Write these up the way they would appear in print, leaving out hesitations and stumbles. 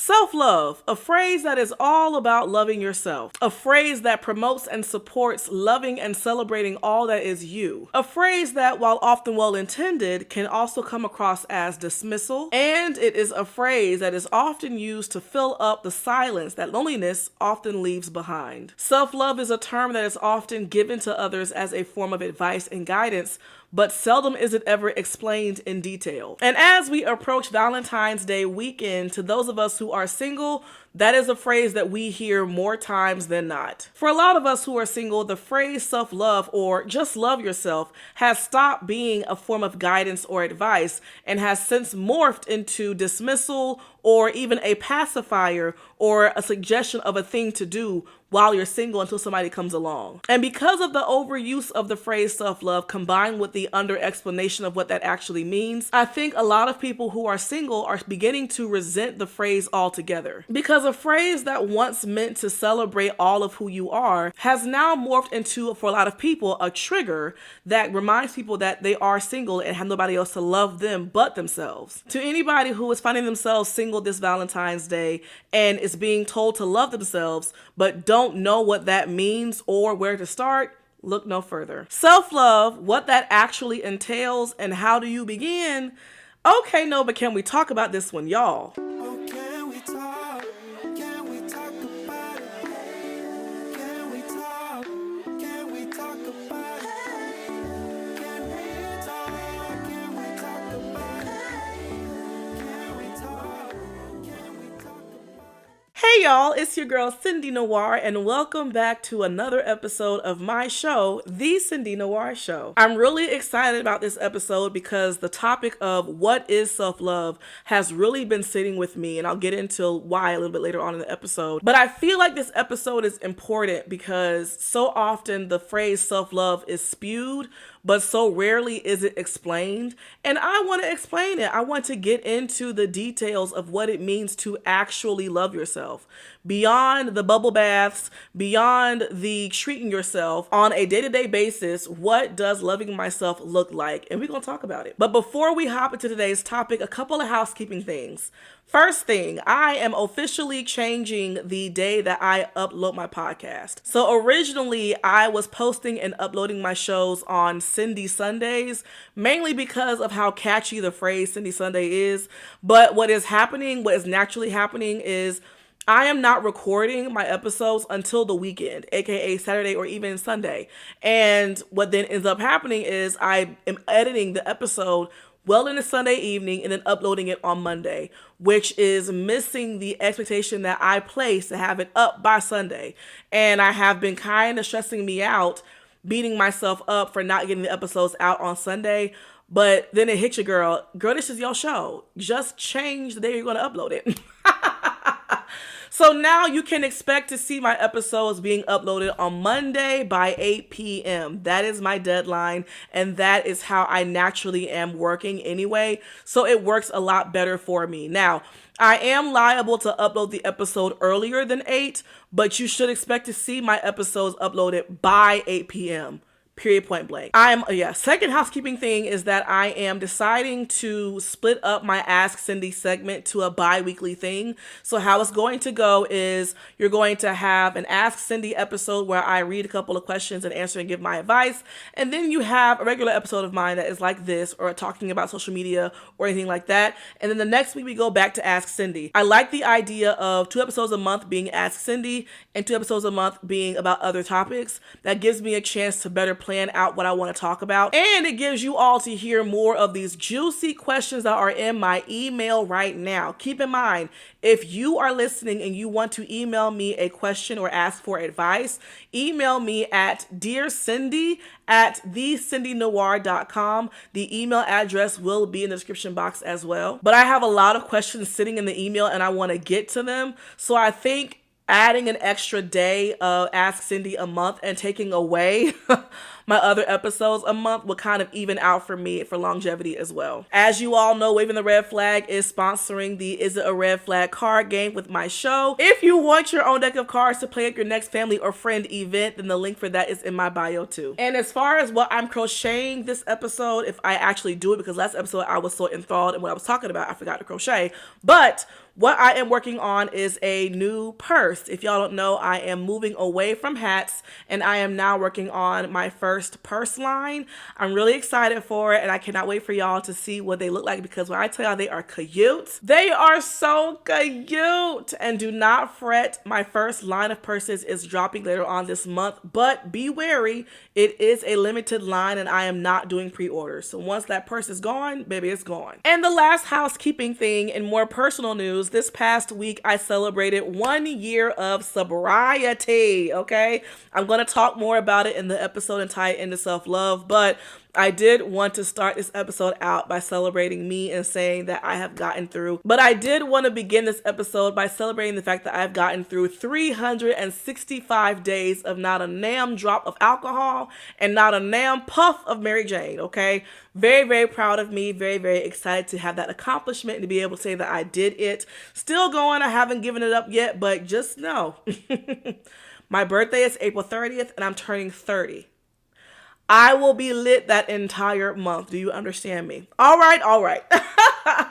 Self-love, a phrase that is all about loving yourself. A phrase that promotes and supports loving and celebrating all that is you. A phrase that, while often well-intended, can also come across as dismissal. And it is a phrase that is often used to fill up the silence that loneliness often leaves behind. Self-love is a term that is often given to others as a form of advice and guidance, but seldom is it ever explained in detail. And as we approach Valentine's Day weekend, to those of us who are single, that is a phrase that we hear more times than not. For a lot of us who are single, the phrase self-love or just love yourself has stopped being a form of guidance or advice and has since morphed into dismissal or even a pacifier or a suggestion of a thing to do while you're single until somebody comes along. And because of the overuse of the phrase self-love combined with the under-explanation of what that actually means, I think a lot of people who are single are beginning to resent the phrase altogether. Because a phrase that once meant to celebrate all of who you are has now morphed into, for a lot of people, a trigger that reminds people that they are single and have nobody else to love them but themselves. To anybody who is finding themselves single this Valentine's Day and is being told to love themselves but don't know what that means or where to start, look no further. Self-love, what that actually entails and how do you begin? Okay, no, but can we talk about this one, y'all? Oh, can we talk? Can we talk about it? Can we talk? Can we talk about it? Can we talk? Can we talk about it? Can we talk? Can we talk about it? Hey y'all, it's your girl Cindy Noir and welcome back to another episode of my show, The Cindy Noir Show. I'm really excited about this episode because the topic of what is self-love has really been sitting with me, and I'll get into why a little bit later on in the episode. But I feel like this episode is important because so often the phrase self-love is spewed, but so rarely is it explained. And I want to explain it. I want to get into the details of what it means to actually love yourself. Beyond the bubble baths, beyond the treating yourself on a day-to-day basis, what does loving myself look like? And we're going to talk about it. But before we hop into today's topic, a couple of housekeeping things. First thing, I am officially changing the day that I upload my podcast. So originally, I was posting and uploading my shows on Cindy Sundays, mainly because of how catchy the phrase Cindy Sunday is. But what is naturally happening is I am not recording my episodes until the weekend, aka Saturday or even Sunday. And what then ends up happening is I am editing the episode well into Sunday evening and then uploading it on Monday, which is missing the expectation that I place to have it up by Sunday. And I have been kind of stressing me out, beating myself up for not getting the episodes out on Sunday. But then it hit you, girl, this is your show. Just change the day you're going to upload it. So now you can expect to see my episodes being uploaded on Monday by 8 p.m. That is my deadline, and that is how I naturally am working anyway. So it works a lot better for me. Now, I am liable to upload the episode earlier than 8, but you should expect to see my episodes uploaded by 8 p.m. Period, point blank. Second housekeeping thing is that I am deciding to split up my Ask Cindy segment to a bi-weekly thing. So how it's going to go is you're going to have an Ask Cindy episode where I read a couple of questions and answer and give my advice. And then you have a regular episode of mine that is like this, or talking about social media or anything like that. And then the next week we go back to Ask Cindy. I like the idea of 2 episodes a month being Ask Cindy and 2 episodes a month being about other topics. That gives me a chance to better plan out what I want to talk about, and it gives you all to hear more of these juicy questions that are in my email right now. Keep in mind, if you are listening and you want to email me a question or ask for advice, email me at dearcindy@thecindynoir.com. The email address will be in the description box as well. But I have a lot of questions sitting in the email and I want to get to them. So I think adding an extra day of Ask Cindy a month and taking away my other episodes a month will kind of even out for me for longevity as well. As you all know, Waving the Red Flag is sponsoring the Is It a Red Flag card game with my show. If you want your own deck of cards to play at your next family or friend event, then the link for that is in my bio too. And as far as what I'm crocheting this episode, if I actually do it, because last episode I was so enthralled in what I was talking about, I forgot to crochet. But What I am working on is a new purse. If y'all don't know, I am moving away from hats and I am now working on my first purse line. I'm really excited for it and I cannot wait for y'all to see what they look like, because when I tell y'all they are cute, they are so cute. And do not fret, my first line of purses is dropping later on this month, but be wary, it is a limited line and I am not doing pre-orders. So once that purse is gone, baby, it's gone. And the last housekeeping thing and more personal news, this past week I celebrated 1 year of sobriety, okay? I'm going to talk more about it in the episode and tie it into self-love, but I did want to start this episode out by celebrating me and saying that I have gotten through. But I did want to begin this episode by celebrating the fact that I've gotten through 365 days of not a damn drop of alcohol and not a damn puff of Mary Jane, okay? Very, very proud of me. Very, very excited to have that accomplishment and to be able to say that I did it. Still going. I haven't given it up yet, but just know. My birthday is April 30th and I'm turning 30. I will be lit that entire month. Do you understand me? All right.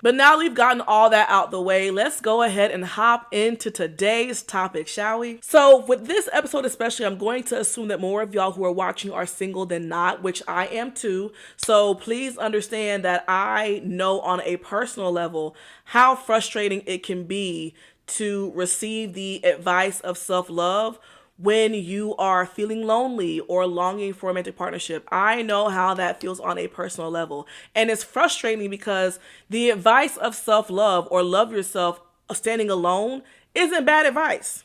But now we've gotten all that out the way, let's go ahead and hop into today's topic, shall we? So with this episode especially, I'm going to assume that more of y'all who are watching are single than not, which I am too. So please understand that I know on a personal level how frustrating it can be to receive the advice of self-love when you are feeling lonely or longing for a romantic partnership. I know how that feels on a personal level. And it's frustrating because the advice of self-love or love yourself standing alone isn't bad advice.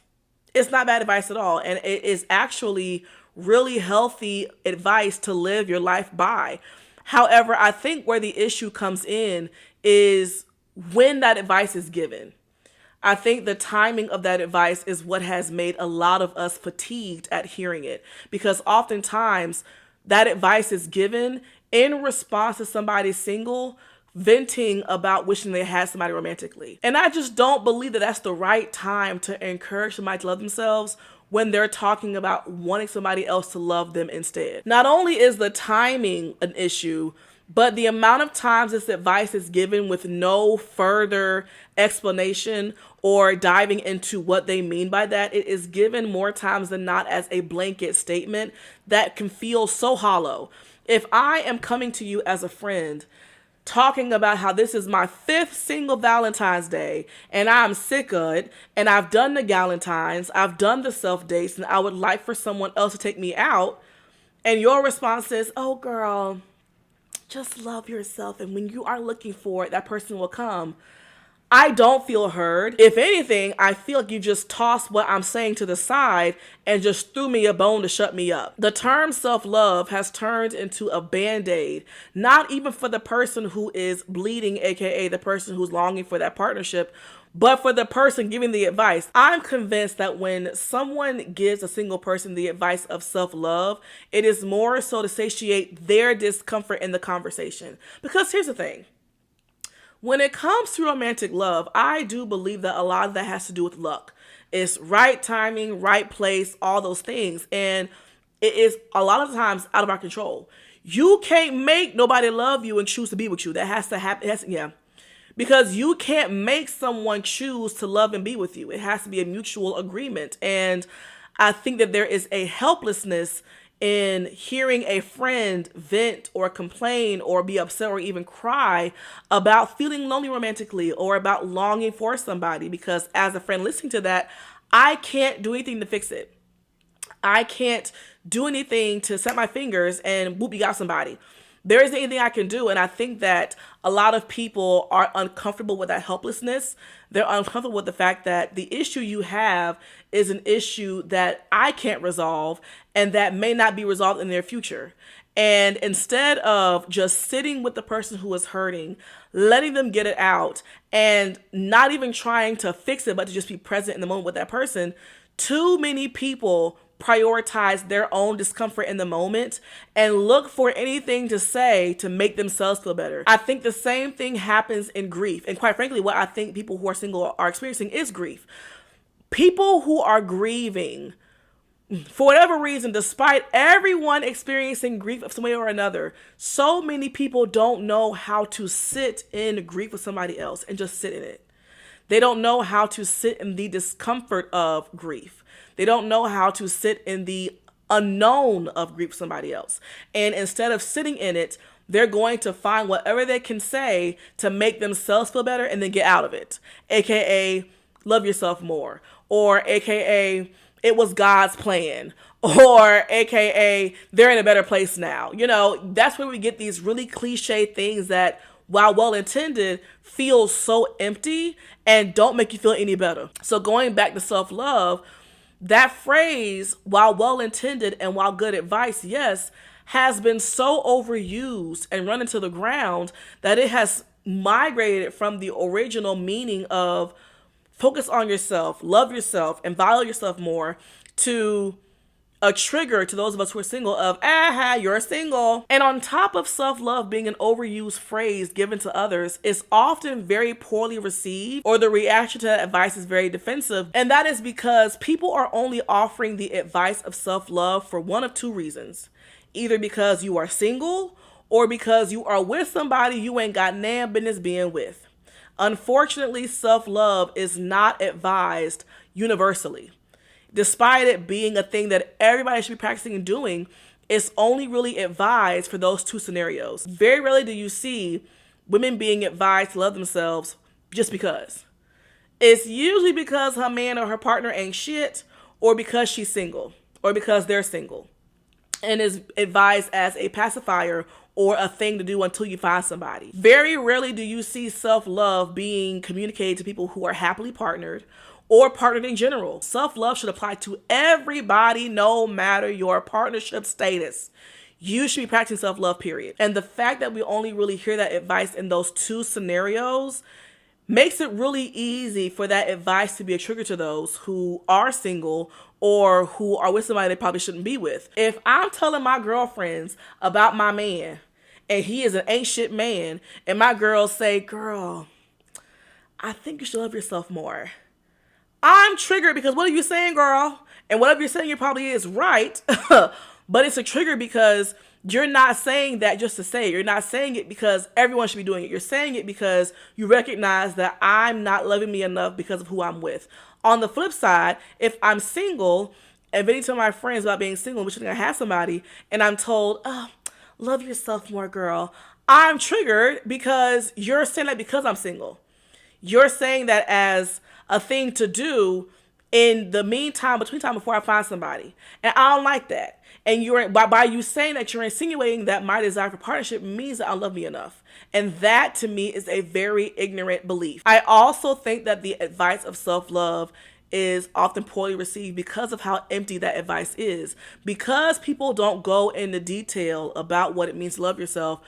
It's not bad advice at all. And it is actually really healthy advice to live your life by. However, I think where the issue comes in is when that advice is given. I think the timing of that advice is what has made a lot of us fatigued at hearing it, because oftentimes that advice is given in response to somebody single venting about wishing they had somebody romantically. And I just don't believe that that's the right time to encourage somebody to love themselves when they're talking about wanting somebody else to love them instead. Not only is the timing an issue, but the amount of times this advice is given with no further explanation or diving into what they mean by that, it is given more times than not as a blanket statement that can feel so hollow. If I am coming to you as a friend talking about how this is my 5th single Valentine's Day and I'm sick of it and I've done the Galentine's, I've done the self dates, and I would like for someone else to take me out, and your response is, oh girl, just love yourself, and when you are looking for it, that person will come. I don't feel heard. If anything, I feel like you just tossed what I'm saying to the side and just threw me a bone to shut me up. The term self-love has turned into a band-aid, not even for the person who is bleeding, aka the person who's longing for that partnership, but for the person giving the advice. I'm convinced that when someone gives a single person the advice of self-love, it is more so to satiate their discomfort in the conversation. Because here's the thing. When it comes to romantic love, I do believe that a lot of that has to do with luck. It's right timing, right place, all those things. And it is a lot of times out of our control. You can't make nobody love you and choose to be with you. That has to happen. Because you can't make someone choose to love and be with you. It has to be a mutual agreement. And I think that there is a helplessness in hearing a friend vent or complain or be upset or even cry about feeling lonely romantically or about longing for somebody. Because as a friend listening to that, I can't do anything to fix it. I can't do anything to set my fingers and whoop, you got somebody. There isn't anything I can do. And I think that a lot of people are uncomfortable with that helplessness. They're uncomfortable with the fact that the issue you have is an issue that I can't resolve and that may not be resolved in their future. And instead of just sitting with the person who is hurting, letting them get it out and not even trying to fix it, but to just be present in the moment with that person, too many people prioritize their own discomfort in the moment and look for anything to say to make themselves feel better. I think the same thing happens in grief. And quite frankly, what I think people who are single are experiencing is grief. People who are grieving, for whatever reason, despite everyone experiencing grief of some way or another, so many people don't know how to sit in grief with somebody else and just sit in it. They don't know how to sit in the discomfort of grief. They don't know how to sit in the unknown of grief for somebody else. And instead of sitting in it, they're going to find whatever they can say to make themselves feel better and then get out of it. AKA, love yourself more. Or AKA, it was God's plan. Or AKA, they're in a better place now. You know, that's where we get these really cliche things that, while well-intended, feel so empty and don't make you feel any better. So going back to self-love, that phrase, while well-intended and while good advice, yes, has been so overused and run into the ground that it has migrated from the original meaning of focus on yourself, love yourself, and value yourself more to a trigger to those of us who are single of, you're single. And on top of self-love being an overused phrase given to others, it's often very poorly received, or the reaction to that advice is very defensive. And that is because people are only offering the advice of self-love for one of two reasons. Either because you are single or because you are with somebody you ain't got damn business being with. Unfortunately, self-love is not advised universally. Despite it being a thing that everybody should be practicing and doing, it's only really advised for those two scenarios. Very rarely do you see women being advised to love themselves just because. It's usually because her man or her partner ain't shit, or because she's single, or because they're single, and is advised as a pacifier or a thing to do until you find somebody. Very rarely do you see self-love being communicated to people who are happily partnered or partnered in general. Self-love should apply to everybody, no matter your partnership status. You should be practicing self-love, period. And the fact that we only really hear that advice in those two scenarios makes it really easy for that advice to be a trigger to those who are single or who are with somebody they probably shouldn't be with. If I'm telling my girlfriends about my man and he is an ain't shit man, and my girls say, girl, I think you should love yourself more, I'm triggered because what are you saying, girl? And whatever you're saying, you probably is right. But it's a trigger because you're not saying that just to say it. You're not saying it because everyone should be doing it. You're saying it because you recognize that I'm not loving me enough because of who I'm with. On the flip side, if I'm single and venting to my friends about being single, wishing I have somebody, and I'm told, oh, love yourself more, girl, I'm triggered because you're saying that because I'm single. You're saying that as a thing to do in the meantime, between time before I find somebody. And I don't like that. And you're by you saying that, you're insinuating that my desire for partnership means that I love me enough. And that to me is a very ignorant belief. I also think that the advice of self-love is often poorly received because of how empty that advice is. Because people don't go into detail about what it means to love yourself,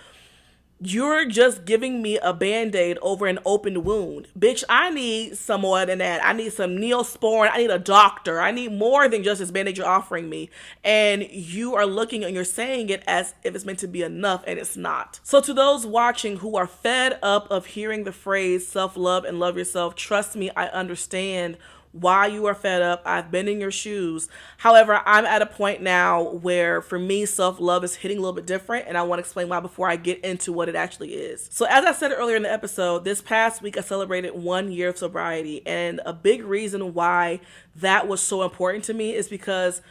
you're just giving me a Band-Aid over an open wound. Bitch, I need some more than that. I need some Neosporin. I need a doctor. I need more than just this Band-Aid you're offering me. And you are looking and you're saying it as if it's meant to be enough, and it's not. So to those watching who are fed up of hearing the phrase self-love and love yourself, trust me, I understand why you are fed up. I've been in your shoes. However, I'm at a point now where for me, self-love is hitting a little bit different, and I want to explain why before I get into what it actually is. So as I said earlier in the episode, this past week I celebrated 1 year of sobriety, and a big reason why that was so important to me is because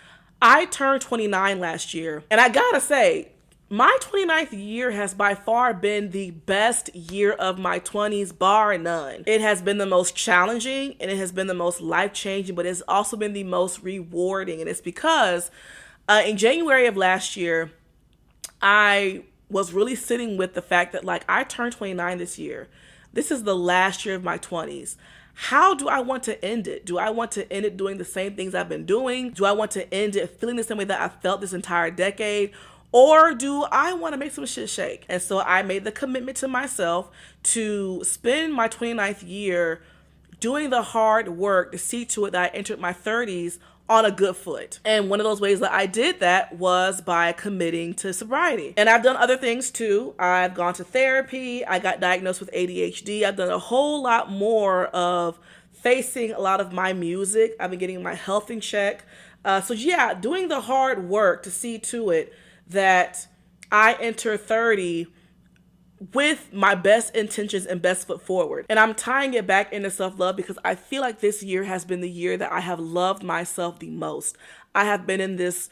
I turned 29 last year, and I gotta say, my 29th year has by far been the best year of my 20s, bar none. It has been the most challenging, and it has been the most life-changing, but it's also been the most rewarding. And it's because in January of last year, I was really sitting with the fact that, like, I turned 29 this year. This is the last year of my 20s. How do I want to end it? Do I want to end it doing the same things I've been doing? Do I want to end it feeling the same way that I felt this entire decade? Or do I want to make some shit shake? And so I made the commitment to myself to spend my 29th year doing the hard work to see to it that I entered my 30s on a good foot. And one of those ways that I did that was by committing to sobriety. And I've done other things too. I've gone to therapy. I got diagnosed with ADHD. I've done a whole lot more of facing a lot of my music. I've been getting my health in check. So yeah, doing the hard work to see to it that I enter 30 with my best intentions and best foot forward. And I'm tying it back into self-love because I feel like this year has been the year that I have loved myself the most. I have been in this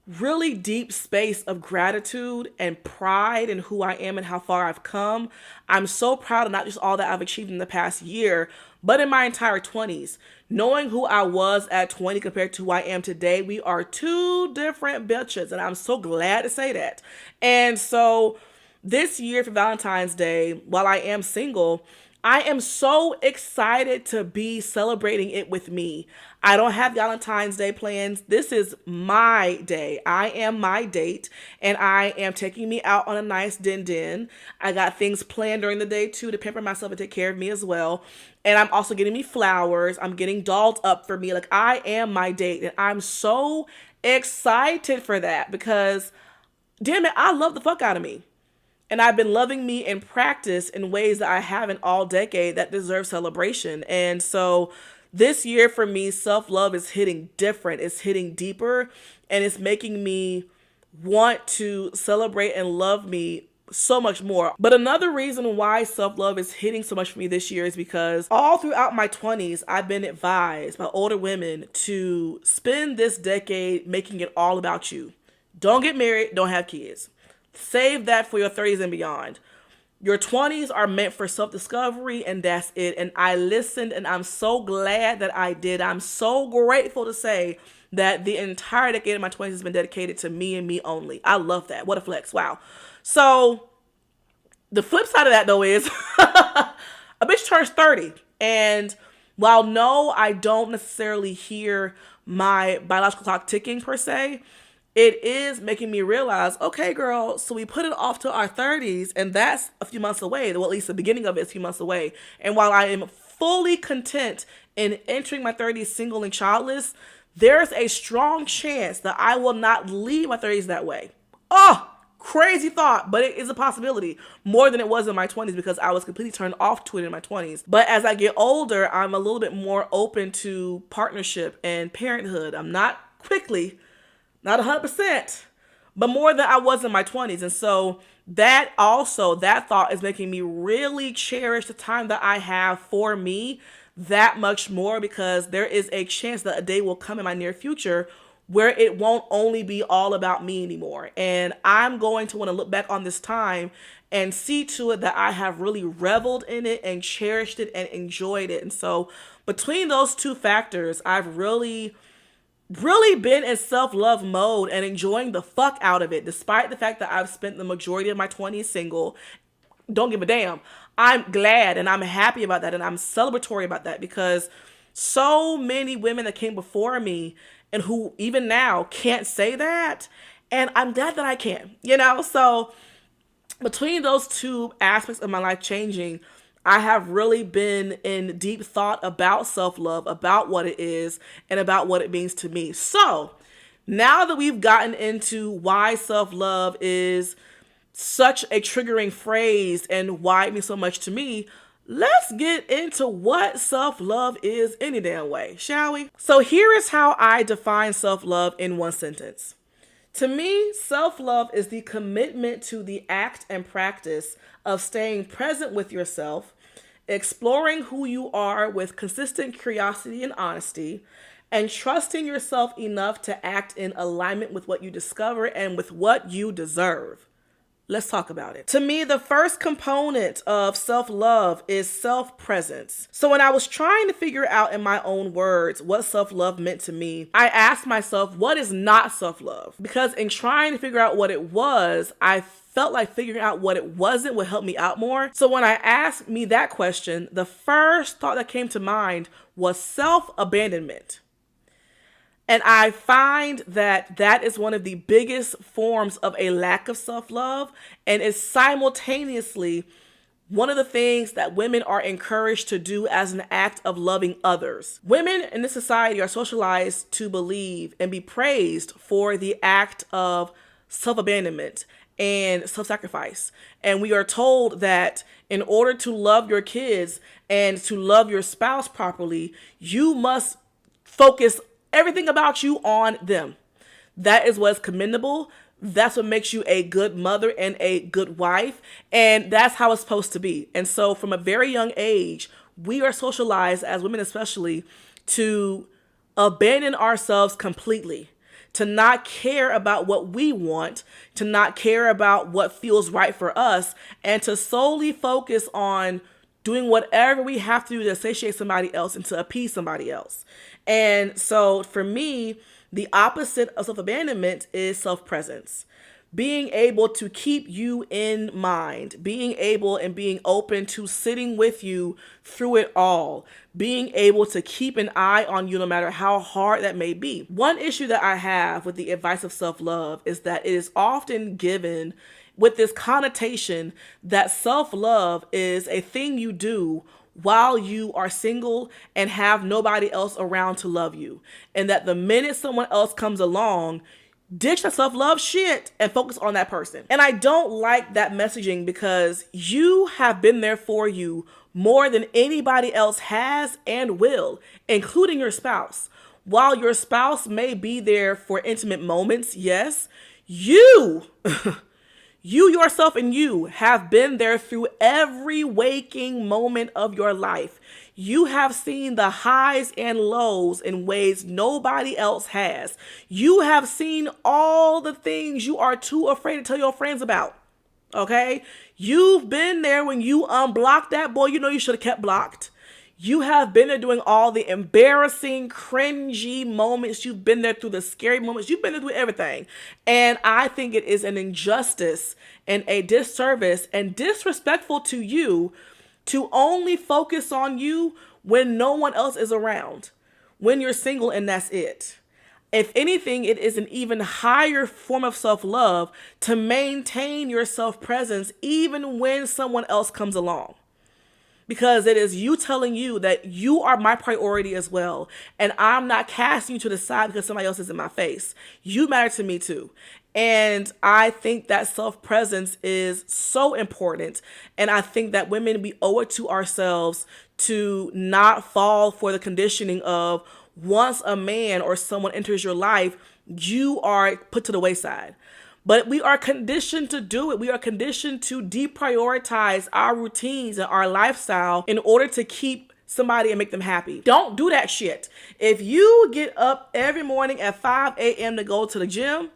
really deep space of gratitude and pride in who I am and how far I've come. I'm so proud of not just all that I've achieved in the past year, but in my entire 20s. Knowing who I was at 20 compared to who I am today, we are two different bitches, and I'm so glad to say that. And so this year for Valentine's Day, while I am single, I am so excited to be celebrating it with me. I don't have Valentine's Day plans. This is my day. I am my date, and I am taking me out on a nice din. I got things planned during the day too to pamper myself and take care of me as well. And I'm also getting me flowers. I'm getting dolled up for me. Like, I am my date, and I'm so excited for that because, damn it, I love the fuck out of me. And I've been loving me in practice in ways that I haven't all decade that deserve celebration. And so this year for me, self-love is hitting different. It's hitting deeper, and it's making me want to celebrate and love me so much more. But another reason why self-love is hitting so much for me this year is because all throughout my 20s, I've been advised by older women to spend this decade making it all about you. Don't get married, don't have kids. Save that for your 30s and beyond. Your 20s are meant for self-discovery, and that's it. And I listened, and I'm so glad that I did. I'm so grateful to say that the entire decade of my 20s has been dedicated to me and me only. I love that. What a flex. Wow. So the flip side of that, though, is a bitch turns 30. And while no, I don't necessarily hear my biological clock ticking per se, it is making me realize, okay, girl, so we put it off to our 30s, and that's a few months away. Well, at least the beginning of it is a few months away. And while I am fully content in entering my 30s single and childless, there's a strong chance that I will not leave my 30s that way. Oh, crazy thought, but it is a possibility. More than it was in my 20s because I was completely turned off to it in my 20s. But as I get older, I'm a little bit more open to partnership and parenthood. I'm not not 100%, but more than I was in my 20s. And so that thought is making me really cherish the time that I have for me that much more, because there is a chance that a day will come in my near future where it won't only be all about me anymore. And I'm going to want to look back on this time and see to it that I have really reveled in it and cherished it and enjoyed it. And so between those two factors, I've really been in self-love mode and enjoying the fuck out of it, despite the fact that I've spent the majority of my 20s single. Don't give a damn. I'm glad and I'm happy about that, and I'm celebratory about that, because so many women that came before me and who even now can't say that, and I'm glad that I can, So between those two aspects of my life changing, I have really been in deep thought about self-love, about what it is, and about what it means to me. So now that we've gotten into why self-love is such a triggering phrase and why it means so much to me, let's get into what self-love is any damn way, shall we? So here is how I define self-love in one sentence. To me, self-love is the commitment to the act and practice of staying present with yourself, exploring who you are with consistent curiosity and honesty, and trusting yourself enough to act in alignment with what you discover and with what you deserve. Let's talk about it. To me, the first component of self-love is self-presence. So when I was trying to figure out in my own words what self-love meant to me, I asked myself, what is not self-love? Because in trying to figure out what it was, I felt like figuring out what it wasn't would help me out more. So when I asked me that question, the first thought that came to mind was self-abandonment. And I find that that is one of the biggest forms of a lack of self-love, and is simultaneously one of the things that women are encouraged to do as an act of loving others. Women in this society are socialized to believe and be praised for the act of self-abandonment and self-sacrifice. And we are told that in order to love your kids and to love your spouse properly, you must focus everything about you on them. That is what's commendable. That's what makes you a good mother and a good wife. And that's how it's supposed to be. And so from a very young age, we are socialized, as women especially, to abandon ourselves completely, to not care about what we want, to not care about what feels right for us, and to solely focus on doing whatever we have to do to satiate somebody else and to appease somebody else. And so for me, the opposite of self-abandonment is self-presence. Being able to keep you in mind, being able and being open to sitting with you through it all, being able to keep an eye on you no matter how hard that may be. One issue that I have with the advice of self-love is that it is often given with this connotation that self-love is a thing you do while you are single and have nobody else around to love you. And that the minute someone else comes along, ditch that self-love shit and focus on that person. And I don't like that messaging because you have been there for you more than anybody else has and will, including your spouse. While your spouse may be there for intimate moments, yes, you you yourself and you have been there through every waking moment of your life. You have seen the highs and lows in ways nobody else has. You have seen all the things you are too afraid to tell your friends about. Okay? You've been there when you unblocked that boy you know you should have kept blocked. You have been there doing all the embarrassing, cringy moments. You've been there through the scary moments. You've been there through everything. And I think it is an injustice and a disservice and disrespectful to you to only focus on you when no one else is around, when you're single and that's it. If anything, it is an even higher form of self-love to maintain your self-presence even when someone else comes along. Because it is you telling you that you are my priority as well. And I'm not casting you to the side because somebody else is in my face. You matter to me too. And I think that self-presence is so important. And I think that women, we owe it to ourselves to not fall for the conditioning of once a man or someone enters your life, you are put to the wayside. But we are conditioned to do it. We are conditioned to deprioritize our routines and our lifestyle in order to keep somebody and make them happy. Don't do that shit. If you get up every morning at 5 a.m. to go to the gym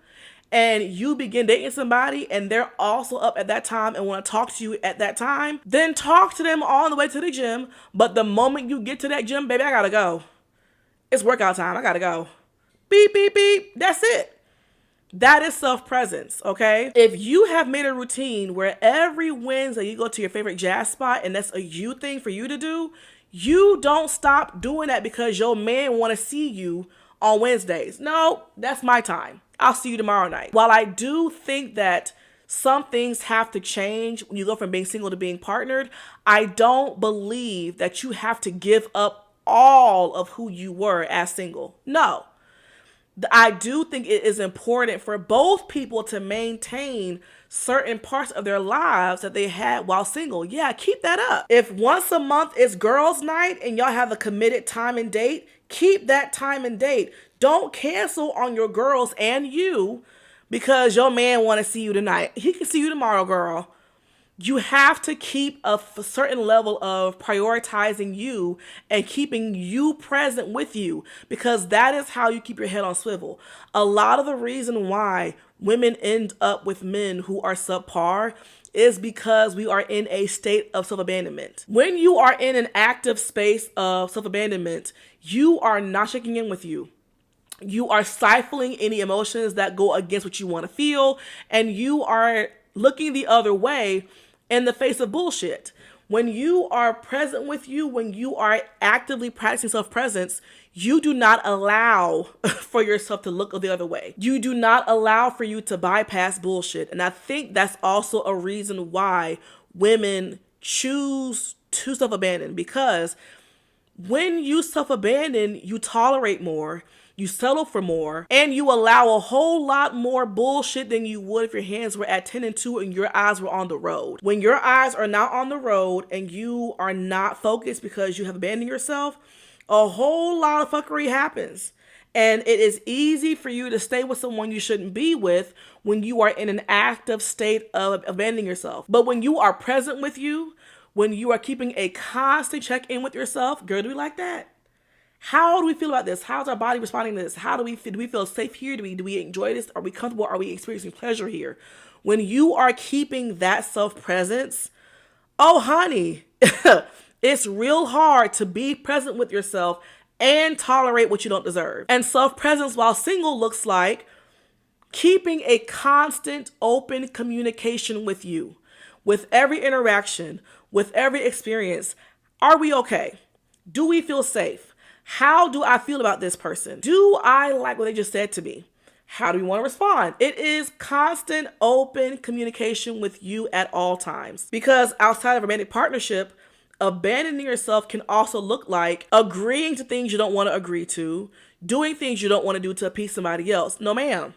and you begin dating somebody and they're also up at that time and want to talk to you at that time, then talk to them on the way to the gym. But the moment you get to that gym, baby, I gotta go. It's workout time. I gotta go. Beep, beep, beep. That's it. That is self-presence, okay? If you have made a routine where every Wednesday you go to your favorite jazz spot and that's a you thing for you to do, you don't stop doing that because your man want to see you on Wednesdays. No, that's my time. I'll see you tomorrow night. While I do think that some things have to change when you go from being single to being partnered, I don't believe that you have to give up all of who you were as single. No. I do think it is important for both people to maintain certain parts of their lives that they had while single. Yeah, keep that up. If once a month is girls' night and y'all have a committed time and date, keep that time and date. Don't cancel on your girls and you because your man want to see you tonight. He can see you tomorrow, girl. You have to keep a certain level of prioritizing you and keeping you present with you because that is how you keep your head on swivel. A lot of the reason why women end up with men who are subpar is because we are in a state of self-abandonment. When you are in an active space of self-abandonment, you are not checking in with you. You are stifling any emotions that go against what you want to feel, and you are looking the other way in the face of bullshit. When you are present with you, when you are actively practicing self-presence, you do not allow for yourself to look the other way. You do not allow for you to bypass bullshit. And I think that's also a reason why women choose to self-abandon, because when you self-abandon, you tolerate more, you settle for more, and you allow a whole lot more bullshit than you would if your hands were at 10 and 2 and your eyes were on the road. When your eyes are not on the road and you are not focused because you have abandoned yourself, A whole lot of fuckery happens. And it is easy for you to stay with someone you shouldn't be with when you are in an active state of abandoning yourself. But when you are present with you, when you are keeping a constant check in with yourself, girl, do we like that? How do we feel about this? How's our body responding to this? How do we feel? Do we feel safe here? Do we enjoy this? Are we comfortable? Are we experiencing pleasure here? When you are keeping that self-presence, oh honey, it's real hard to be present with yourself and tolerate what you don't deserve. And self-presence while single looks like keeping a constant open communication with you, with every interaction, with every experience. Are we okay? Do we feel safe? How do I feel about this person? Do I like what they just said to me? How do we want to respond? It is constant open communication with you at all times. Because outside of a romantic partnership, abandoning yourself can also look like agreeing to things you don't want to agree to, doing things you don't want to do to appease somebody else. No, ma'am.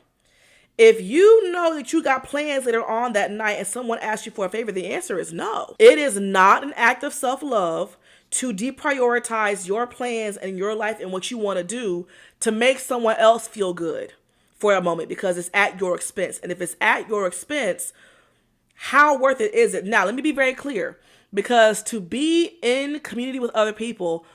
If you know that you got plans later on that night and someone asks you for a favor, the answer is no. It is not an act of self-love to deprioritize your plans and your life and what you want to do to make someone else feel good for a moment because it's at your expense. And if it's at your expense, how worth it is it? Now, let me be very clear, because to be in community with other people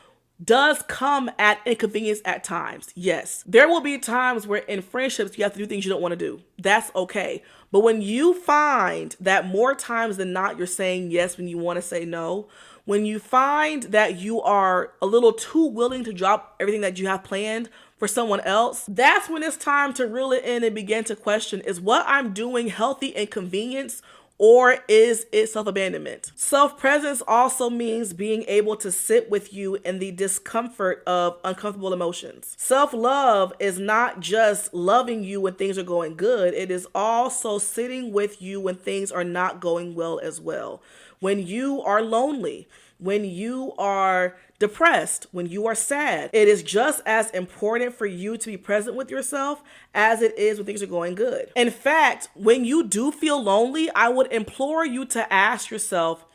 does come at inconvenience at times. Yes, there will be times where in friendships you have to do things you don't want to do. That's okay. But when you find that more times than not you're saying yes when you want to say no, when you find that you are a little too willing to drop everything that you have planned for someone else, that's when it's time to reel it in and begin to question, is what I'm doing healthy inconvenience, or is it self-abandonment? Self-presence also means being able to sit with you in the discomfort of uncomfortable emotions. Self-love is not just loving you when things are going good. It is also sitting with you when things are not going well as well. When you are lonely, when you are depressed, when you are sad, it is just as important for you to be present with yourself as it is when things are going good. In fact, when you do feel lonely, I would implore you to ask yourself,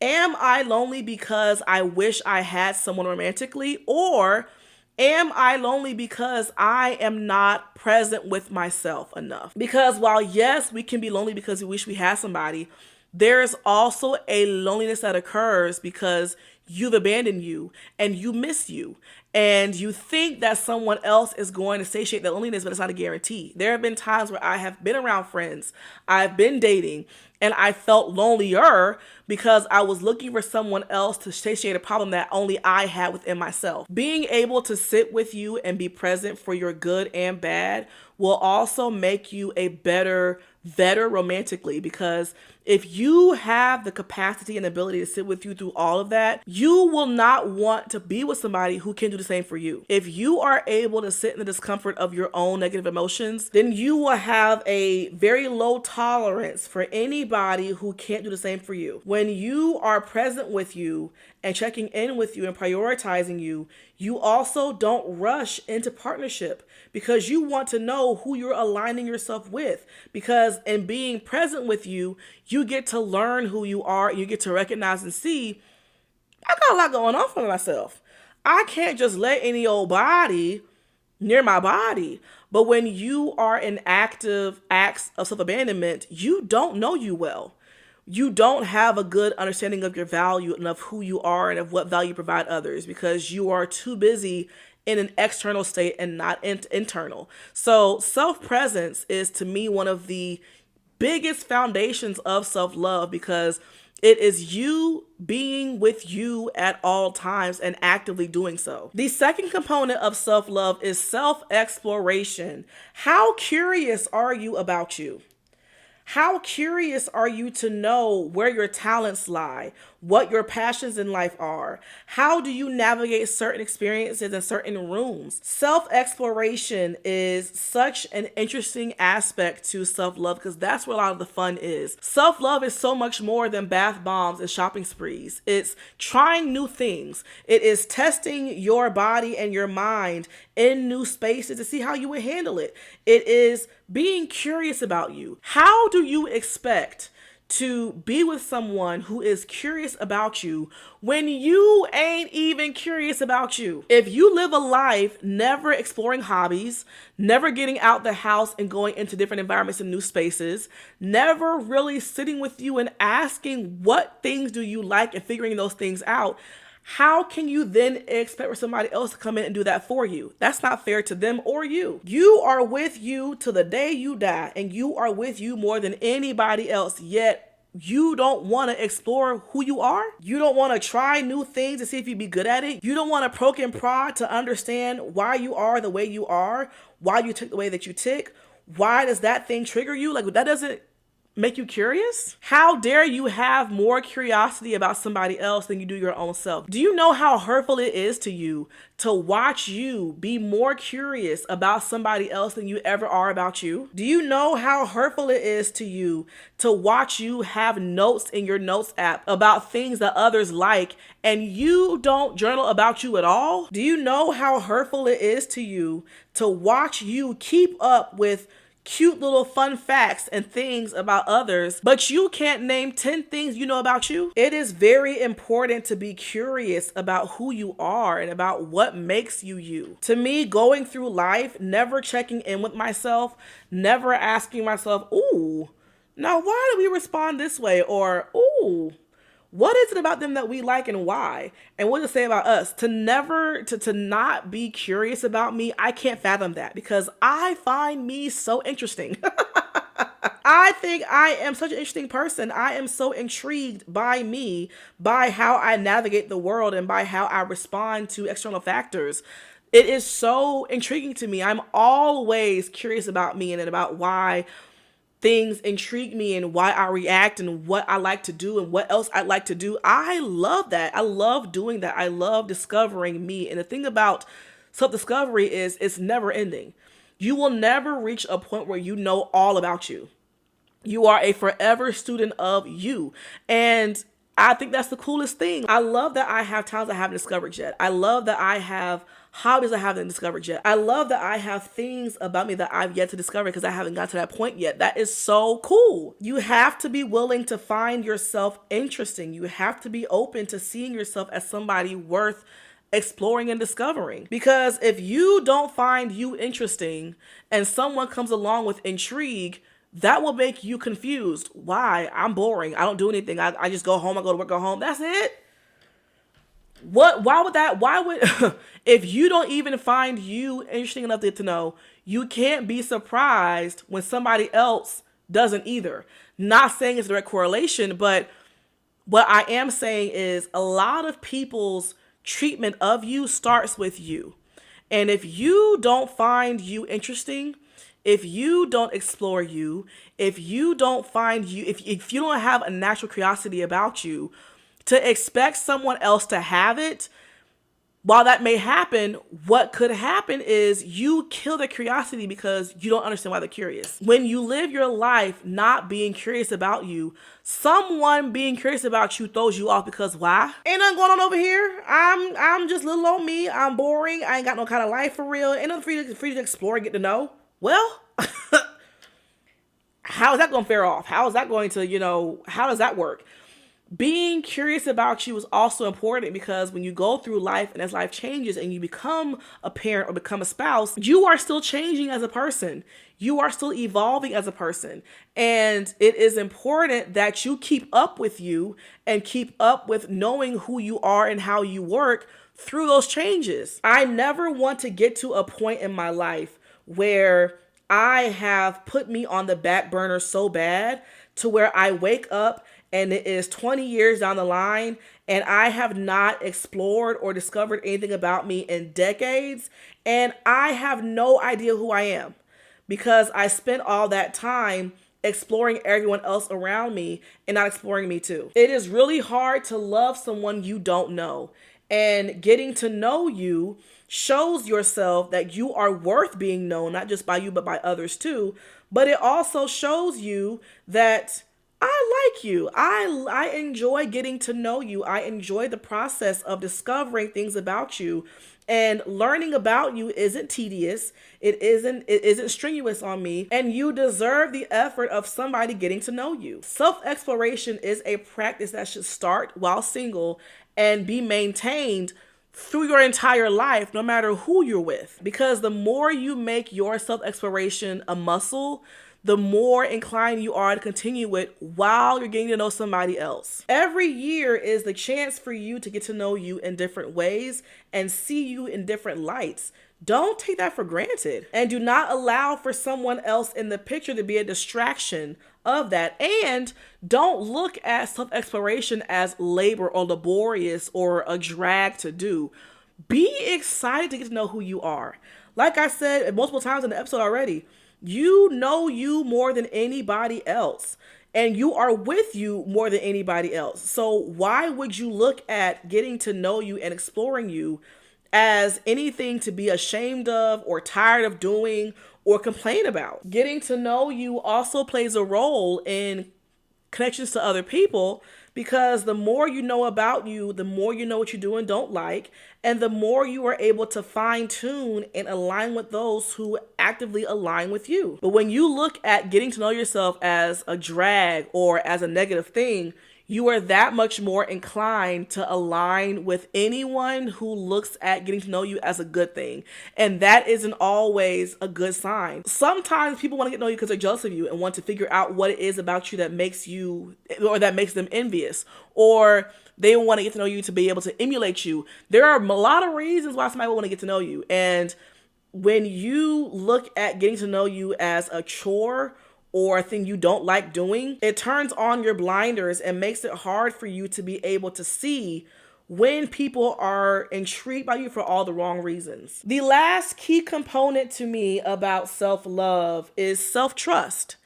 am I lonely because I wish I had someone romantically, or am I lonely because I am not present with myself enough? Because while yes, we can be lonely because we wish we had somebody, there's also a loneliness that occurs because you've abandoned you and you miss you. And you think that someone else is going to satiate that loneliness, but it's not a guarantee. There have been times where I have been around friends, I've been dating, and I felt lonelier because I was looking for someone else to satiate a problem that only I had within myself. Being able to sit with you and be present for your good and bad will also make you a better romantically, because if you have the capacity and ability to sit with you through all of that, you will not want to be with somebody who can do the same for you. If you are able to sit in the discomfort of your own negative emotions, then you will have a very low tolerance for anybody who can't do the same for you. When you are present with you and checking in with you and prioritizing you, you also don't rush into partnership because you want to know who you're aligning yourself with. Because in being present with you, you get to learn who you are. You get to recognize and see, I got a lot going on for myself. I can't just let any old body near my body. But when you are in active acts of self-abandonment, you don't know you well. You don't have a good understanding of your value and of who you are and of what value you provide others because you are too busy in an external state and not internal. So self-presence is to me one of the biggest foundations of self-love because it is you being with you at all times and actively doing so. The second component of self-love is self-exploration. How curious are you about you? How curious are you to know where your talents lie, what your passions in life are? How do you navigate certain experiences in certain rooms? Self-exploration is such an interesting aspect to self-love because that's where a lot of the fun is. Self-love is so much more than bath bombs and shopping sprees. It's trying new things. It is testing your body and your mind in new spaces to see how you would handle it. It is being curious about you. How do you expect to be with someone who is curious about you when you ain't even curious about you. If you live a life never exploring hobbies, never getting out the house and going into different environments and new spaces, never really sitting with you and asking what things do you like and figuring those things out, how can you then expect for somebody else to come in and do that for you? That's not fair to them or you. You are with you till the day you die, and you are with you more than anybody else, yet you don't want to explore who you are. You don't want to try new things to see if you'd be good at it. You don't want to poke and prod to understand why you are the way you are, why you tick the way that you tick. Why does that thing trigger you? Like, that doesn't make you curious? How dare you have more curiosity about somebody else than you do your own self? Do you know how hurtful it is to you to watch you be more curious about somebody else than you ever are about you? Do you know how hurtful it is to you to watch you have notes in your notes app about things that others like and you don't journal about you at all? Do you know how hurtful it is to you to watch you keep up with cute little fun facts and things about others, but you can't name 10 things you know about you? It is very important to be curious about who you are and about what makes you you. To me, going through life, never checking in with myself, never asking myself, ooh, now why do we respond this way? Or, ooh, what is it about them that we like and why? And what does it say about us? To not be curious about me, I can't fathom that because I find me so interesting. I think I am such an interesting person. I am so intrigued by me, by how I navigate the world and by how I respond to external factors. It is so intriguing to me. I'm always curious about me and about why things intrigue me and why I react and what I like to do and what else I'd like to do. I love that. I love doing that. I love discovering me. And the thing about self-discovery is it's never ending. You will never reach a point where you know all about you. You are a forever student of you. And I think that's the coolest thing. I love that I have talents I haven't discovered yet. I love that I have hobbies I haven't discovered yet. I love that I have things about me that I've yet to discover because I haven't got to that point yet. That is so cool. You have to be willing to find yourself interesting. You have to be open to seeing yourself as somebody worth exploring and discovering. Because if you don't find you interesting and someone comes along with intrigue, that will make you confused. Why? I'm boring. I don't do anything. I just go home. I go to work, go home. That's it. Why would if you don't even find you interesting enough to know, you can't be surprised when somebody else doesn't either. Not saying it's a direct correlation, but what I am saying is a lot of people's treatment of you starts with you. And if you don't find you interesting, if you don't explore you, if you don't find you, if you don't have a natural curiosity about you, to expect someone else to have it, while that may happen, what could happen is you kill their curiosity because you don't understand why they're curious. When you live your life not being curious about you, someone being curious about you throws you off because why? Ain't nothing going on over here. I'm just little old me. I'm boring. I ain't got no kind of life for real. Ain't nothing for you to explore and get to know. Well, how is that going to fare off? How is that going to, how does that work? Being curious about you is also important because when you go through life and as life changes and you become a parent or become a spouse, you are still changing as a person. You are still evolving as a person. And it is important that you keep up with you and keep up with knowing who you are and how you work through those changes. I never want to get to a point in my life where I have put me on the back burner so bad to where I wake up and it is 20 years down the line and I have not explored or discovered anything about me in decades. And I have no idea who I am because I spent all that time exploring everyone else around me and not exploring me too. It is really hard to love someone you don't know. And getting to know you shows yourself that you are worth being known, not just by you, but by others too. But it also shows you that I like you. I enjoy getting to know you. I enjoy the process of discovering things about you And learning about you isn't tedious. It isn't strenuous on me. And you deserve the effort of somebody getting to know you. Self-exploration is a practice that should start while single and be maintained through your entire life, no matter who you're with. Because the more you make your self-exploration a muscle, the more inclined you are to continue it while you're getting to know somebody else. Every year is the chance for you to get to know you in different ways and see you in different lights. Don't take that for granted. And do not allow for someone else in the picture to be a distraction of that. And don't look at self-exploration as labor or laborious or a drag to do. Be excited to get to know who you are. Like I said multiple times in the episode already, you know you more than anybody else, and you are with you more than anybody else. So why would you look at getting to know you and exploring you as anything to be ashamed of or tired of doing or complain about? Getting to know you also plays a role in connections to other people, because the more you know about you, the more you know what you do and don't like, and the more you are able to fine tune and align with those who actively align with you. But when you look at getting to know yourself as a drag or as a negative thing, you are that much more inclined to align with anyone who looks at getting to know you as a good thing. And that isn't always a good sign. Sometimes people want to get to know you because they're jealous of you and want to figure out what it is about you that makes you, or that makes them envious, or they want to get to know you to be able to emulate you. There are a lot of reasons why somebody will want to get to know you. And when you look at getting to know you as a chore or a thing you don't like doing, it turns on your blinders and makes it hard for you to be able to see when people are intrigued by you for all the wrong reasons. The last key component to me about self-love is self-trust.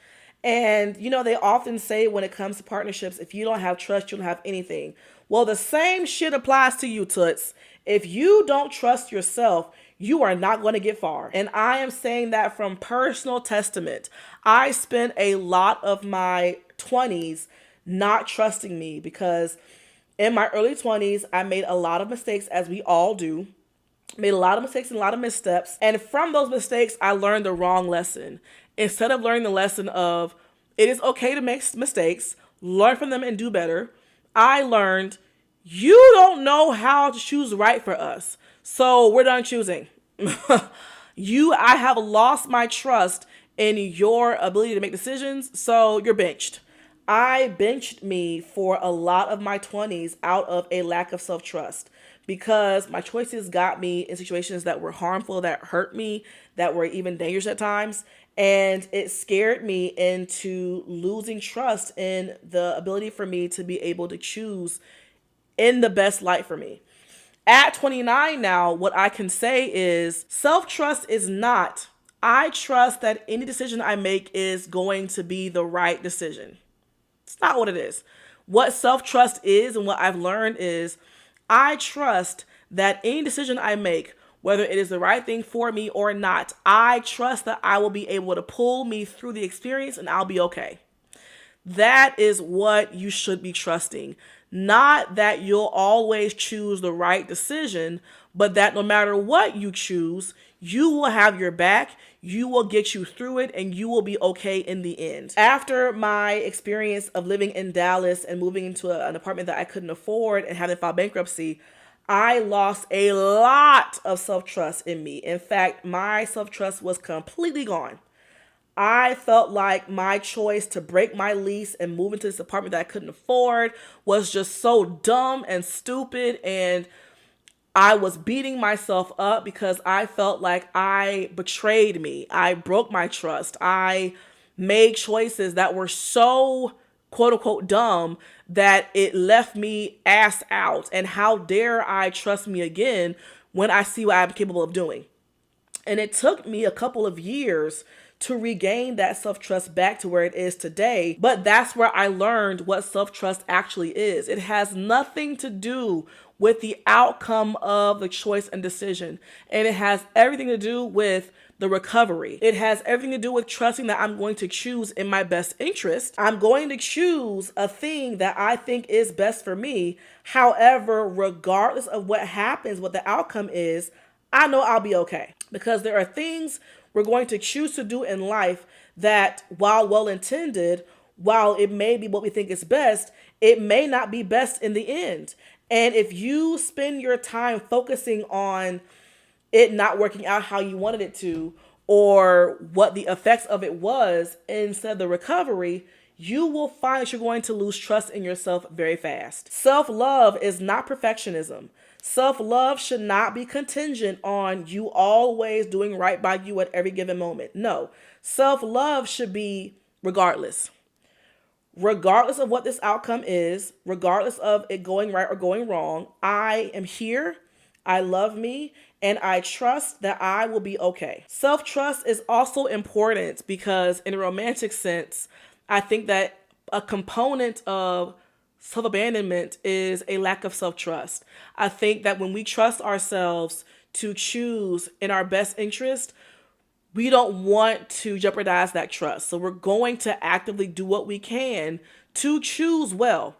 And, they often say when it comes to partnerships, if you don't have trust, you don't have anything. Well, the same shit applies to you, Toots. If you don't trust yourself, you are not going to get far. And I am saying that from personal testament. I spent a lot of my 20s not trusting me, because in my early 20s, I made a lot of mistakes, as we all do. Made a lot of mistakes and a lot of missteps. And from those mistakes, I learned the wrong lesson. Instead of learning the lesson of it is okay to make mistakes, learn from them and do better, I learned you don't know how to choose right for us. So we're done choosing. I have lost my trust in your ability to make decisions. So you're benched. I benched me for a lot of my 20s out of a lack of self-trust, because my choices got me in situations that were harmful, that hurt me, that were even dangerous at times. And it scared me into losing trust in the ability for me to be able to choose in the best light for me. At 29 now, what I can say is self-trust is not, I trust that any decision I make is going to be the right decision. It's not what it is. What self-trust is, and what I've learned is, I trust that any decision I make, whether it is the right thing for me or not, I trust that I will be able to pull me through the experience and I'll be okay. That is what you should be trusting. Not that you'll always choose the right decision, but that no matter what you choose, you will have your back, you will get you through it, and you will be okay in the end. After my experience of living in Dallas and moving into an apartment that I couldn't afford and having filed bankruptcy, I lost a lot of self-trust in me. In fact, my self-trust was completely gone. I felt like my choice to break my lease and move into this apartment that I couldn't afford was just so dumb and stupid, and I was beating myself up because I felt like I betrayed me. I broke my trust. I made choices that were so quote unquote dumb that it left me ass out. And how dare I trust me again when I see what I'm capable of doing? And it took me a couple of years to regain that self-trust back to where it is today. But that's where I learned what self-trust actually is. It has nothing to do with the outcome of the choice and decision. And it has everything to do with the recovery. It has everything to do with trusting that I'm going to choose in my best interest. I'm going to choose a thing that I think is best for me. However, regardless of what happens, what the outcome is, I know I'll be okay. Because there are things we're going to choose to do in life that, while well intended, while it may be what we think is best, it may not be best in the end. And if you spend your time focusing on it not working out how you wanted it to, or what the effects of it was instead of the recovery, you will find that you're going to lose trust in yourself very fast. Self-love is not perfectionism. Self-love should not be contingent on you always doing right by you at every given moment. No, self-love should be regardless. Regardless of what this outcome is, regardless of it going right or going wrong, I am here, I love me, and I trust that I will be okay. Self-trust is also important because, in a romantic sense, I think that a component of self-abandonment is a lack of self-trust. I think that when we trust ourselves to choose in our best interest, we don't want to jeopardize that trust. So we're going to actively do what we can to choose well.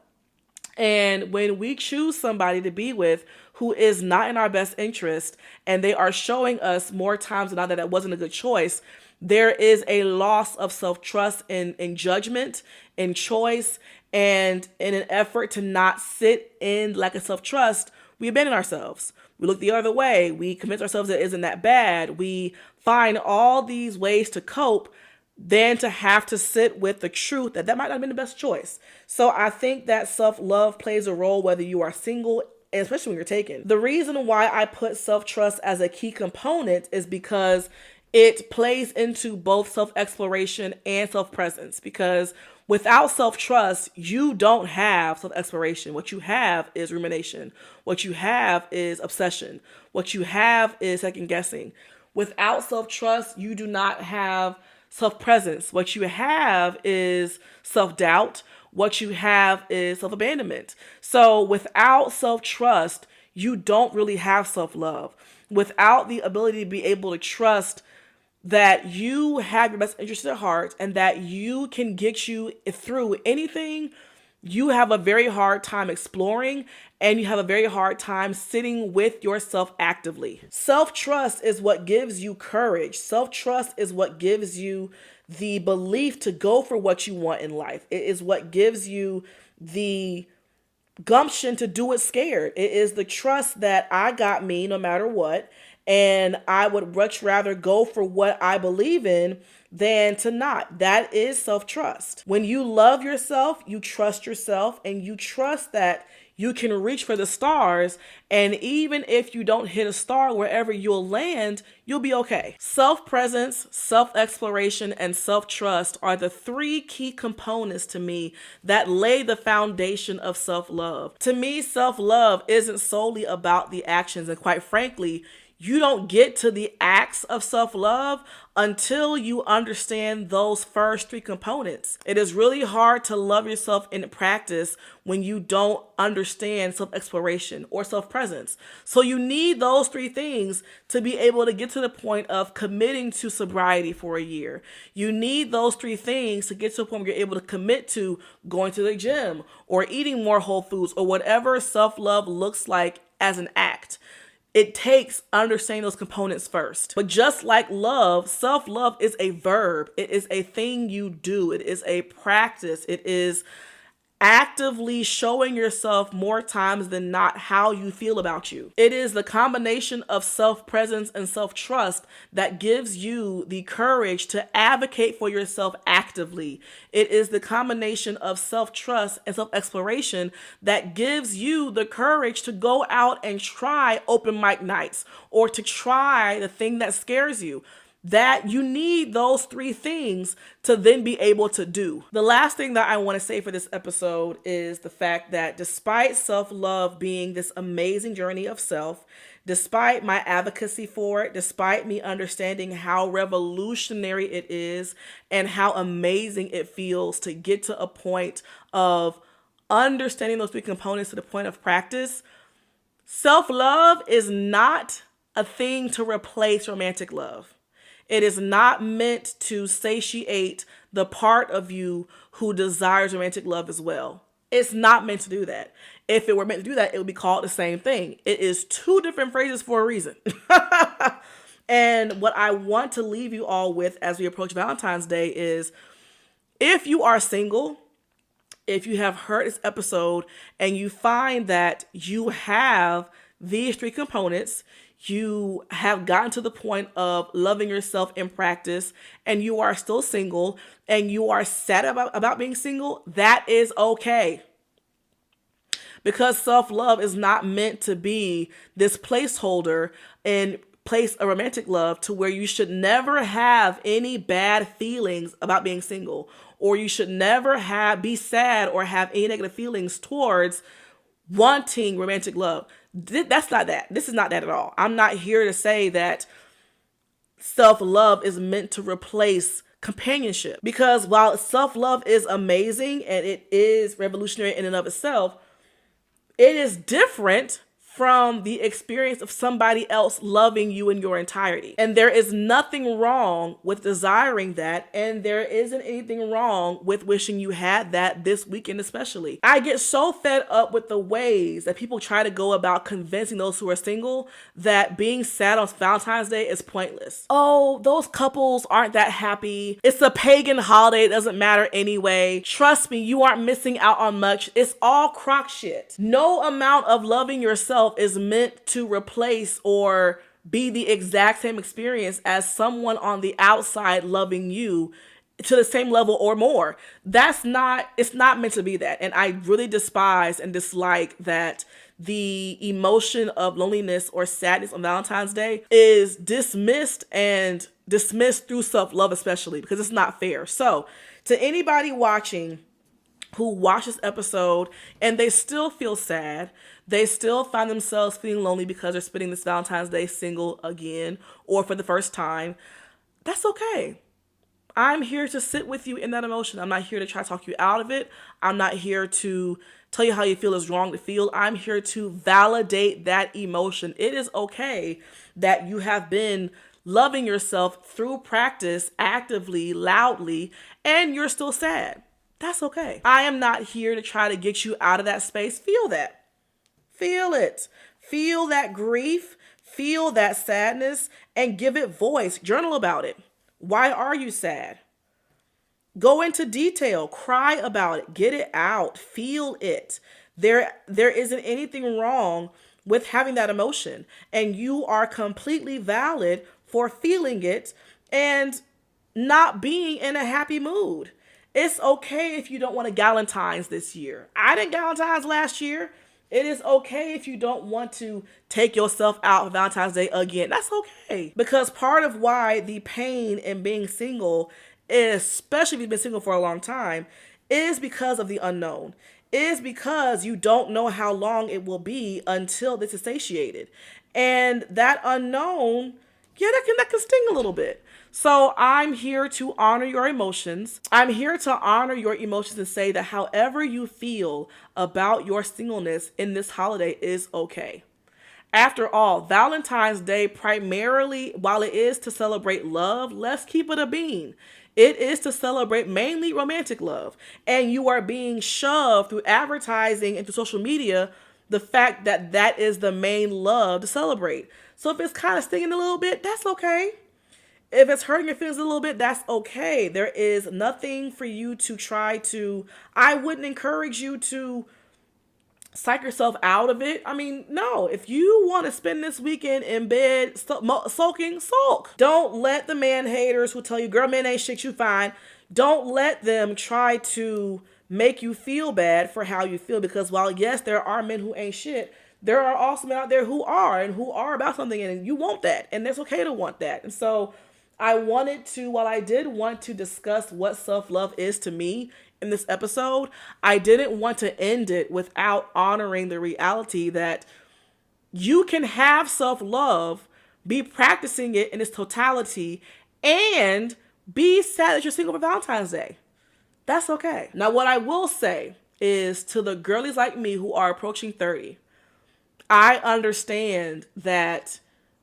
And when we choose somebody to be with who is not in our best interest, and they are showing us more times than not that it wasn't a good choice, there is a loss of self-trust in judgment, in choice, and in an effort to not sit in lack of self-trust, we abandon ourselves. We look the other way. We convince ourselves that it isn't that bad. We find all these ways to cope than to have to sit with the truth that might not have been the best choice. So I think that self-love plays a role whether you are single, and especially when you're taken. The reason why I put self-trust as a key component is because it plays into both self-exploration and self-presence. Because without self-trust, you don't have self-exploration. What you have is rumination. What you have is obsession. What you have is second guessing. Without self-trust, you do not have self-presence. What you have is self-doubt. What you have is self-abandonment. So without self-trust, you don't really have self-love. Without the ability to be able to trust that you have your best interest at heart and that you can get you through anything, you have a very hard time exploring, and you have a very hard time sitting with yourself actively. Self-trust is what gives you courage. Self-trust is what gives you the belief to go for what you want in life. It is what gives you the gumption to do it scared. It is the trust that I got me no matter what, and I would much rather go for what I believe in than to not. That is self-trust. When you love yourself, you trust yourself, and you trust that you can reach for the stars, and even if you don't hit a star wherever you'll land, you'll be okay. Self-presence, self-exploration, and self-trust are the three key components to me that lay the foundation of self-love. To me, self-love isn't solely about the actions, and quite frankly, you don't get to the acts of self-love until you understand those first three components. It is really hard to love yourself in practice when you don't understand self-exploration or self-presence. So you need those three things to be able to get to the point of committing to sobriety for a year. You need those three things to get to a point where you're able to commit to going to the gym or eating more whole foods or whatever self-love looks like as an act. It takes understanding those components first. But just like love, self-love is a verb. It is a thing you do. It is a practice. It is actively showing yourself more times than not how you feel about you. It is the combination of self-presence and self-trust that gives you the courage to advocate for yourself actively. It is the combination of self-trust and self-exploration that gives you the courage to go out and try open mic nights or to try the thing that scares you. That you need those three things to then be able to do. The last thing that I want to say for this episode is the fact that despite self-love being this amazing journey of self, despite my advocacy for it, despite me understanding how revolutionary it is and how amazing it feels to get to a point of understanding those three components to the point of practice, self-love is not a thing to replace romantic love. It is not meant to satiate the part of you who desires romantic love as well. It's not meant to do that. if it were meant to do that, it would be called the same thing. It is two different phrases for a reason. And what I want to leave you all with as we approach Valentine's Day is, if you are single, if you have heard this episode and you find that you have these three components, you have gotten to the point of loving yourself in practice, and you are still single and you are sad about being single, that is okay. Because self-love is not meant to be this placeholder in place of romantic love to where you should never have any bad feelings about being single, or you should never be sad or have any negative feelings towards wanting romantic love. That's not that. This is not that at all. I'm not here to say that self-love is meant to replace companionship, because while self-love is amazing and it is revolutionary in and of itself, it is different from the experience of somebody else loving you in your entirety. And there is nothing wrong with desiring that. And there isn't anything wrong with wishing you had that this weekend especially. I get so fed up with the ways that people try to go about convincing those who are single that being sad on Valentine's Day is pointless. Oh, those couples aren't that happy. It's a pagan holiday. It doesn't matter anyway. Trust me, you aren't missing out on much. It's all crock shit. No amount of loving yourself is meant to replace or be the exact same experience as someone on the outside loving you to the same level or more. It's not meant to be that. And I really despise and dislike that the emotion of loneliness or sadness on Valentine's Day is dismissed through self-love, especially, because it's not fair. So to anybody watching who watch this episode and they still feel sad, they still find themselves feeling lonely because they're spending this Valentine's Day single again or for the first time, that's okay. I'm here to sit with you in that emotion. I'm not here to try to talk you out of it. I'm not here to tell you how you feel is wrong to feel. I'm here to validate that emotion. It is okay that you have been loving yourself through practice, actively, loudly, and you're still sad. That's okay. I am not here to try to get you out of that space. Feel that. Feel it. Feel that grief. Feel that sadness and give it voice. Journal about it. Why are you sad? Go into detail. Cry about it. Get it out. Feel it. There isn't anything wrong with having that emotion. And you are completely valid for feeling it and not being in a happy mood. It's okay if you don't want to Galentine's this year. I didn't Galentine's last year. It is okay if you don't want to take yourself out for Valentine's Day again. That's okay. Because part of why the pain in being single, especially if you've been single for a long time, is because of the unknown. Is because you don't know how long it will be until this is satiated. And that unknown, that can sting a little bit. So I'm here to honor your emotions. I'm here to honor your emotions and say that however you feel about your singleness in this holiday is okay. After all, Valentine's Day primarily, while it is to celebrate love, let's keep it a bean. It is to celebrate mainly romantic love. And you are being shoved through advertising and through social media the fact that that is the main love to celebrate. So if it's kind of stinging a little bit, that's okay. If it's hurting your feelings a little bit, that's okay. There is nothing for you to try to, I wouldn't encourage you to psych yourself out of it. I mean, no, if you want to spend this weekend in bed sulking, sulk. Don't let the man haters who tell you, girl, man ain't shit, you fine. Don't let them try to make you feel bad for how you feel, because while yes, there are men who ain't shit, there are also men out there who are and who are about something, and you want that, and it's okay to want that. And so while I did want to discuss what self-love is to me in this episode, I didn't want to end it without honoring the reality that you can have self-love, be practicing it in its totality, and be sad that you're single for Valentine's Day. That's okay. Now, what I will say is to the girlies like me who are approaching 30, I understand that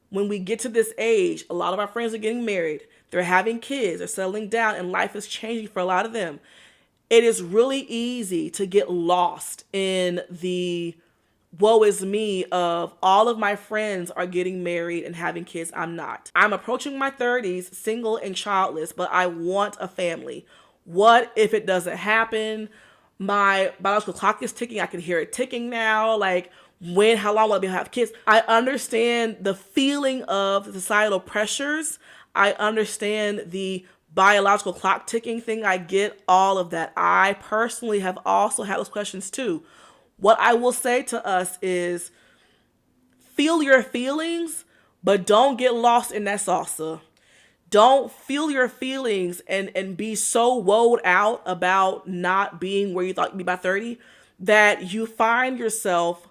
when we get to this age, a lot of our friends are getting married, they're having kids, they're settling down, and life is changing for a lot of them. it is really easy to get lost in the woe is me of all of my friends are getting married and having kids. I'm not. I'm approaching my 30s, single and childless, but I want a family. What if it doesn't happen? My biological clock is ticking. I can hear it ticking now. Like, how long will I be have kids? I understand the feeling of the societal pressures. I understand the biological clock ticking thing. I get all of that. I personally have also had those questions too. What I will say to us is feel your feelings, but don't get lost in that salsa. Don't feel your feelings and be so woed out about not being where you thought you'd be by 30 that you find yourself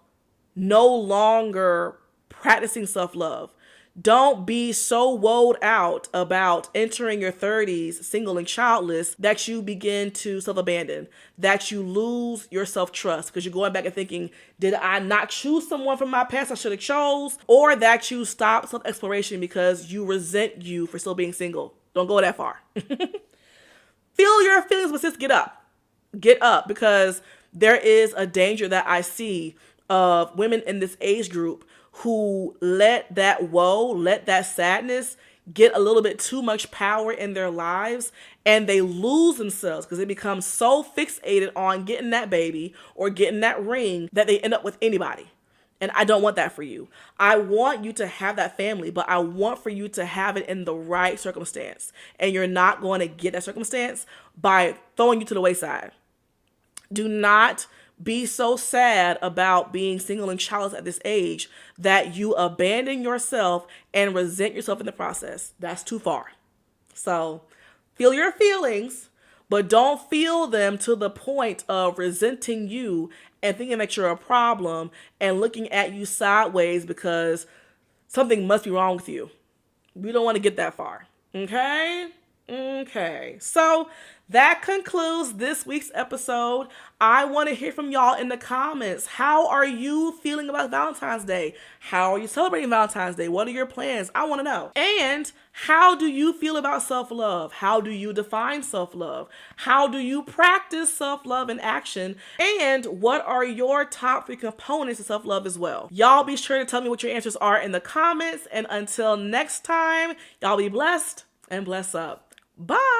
no longer practicing self-love. Don't be so woed out about entering your 30s single and childless that you begin to self-abandon, that you lose your self-trust because you're going back and thinking, did I not choose someone from my past I should have chose? Or that you stop self-exploration because you resent you for still being single. Don't go that far. Feel your feelings, but sis, get up. Get up, because there is a danger that I see of women in this age group who let that sadness get a little bit too much power in their lives, and they lose themselves because they become so fixated on getting that baby or getting that ring that they end up with anybody. And I don't want that for you. I want you to have that family, but I want for you to have it in the right circumstance. And you're not going to get that circumstance by throwing you to the wayside. Do not be so sad about being single and childless at this age that you abandon yourself and resent yourself in the process. That's too far. So feel your feelings, but don't feel them to the point of resenting you and thinking that you're a problem and looking at you sideways because something must be wrong with you. We don't want to get that far. Okay? Okay. So that concludes this week's episode. I want to hear from y'all in the comments. How are you feeling about Valentine's Day? How are you celebrating Valentine's Day? What are your plans? I want to know. And how do you feel about self-love? How do you define self-love? How do you practice self-love in action? And what are your top 3 components of self-love as well? Y'all be sure to tell me what your answers are in the comments. And until next time, y'all be blessed and bless up. Bye.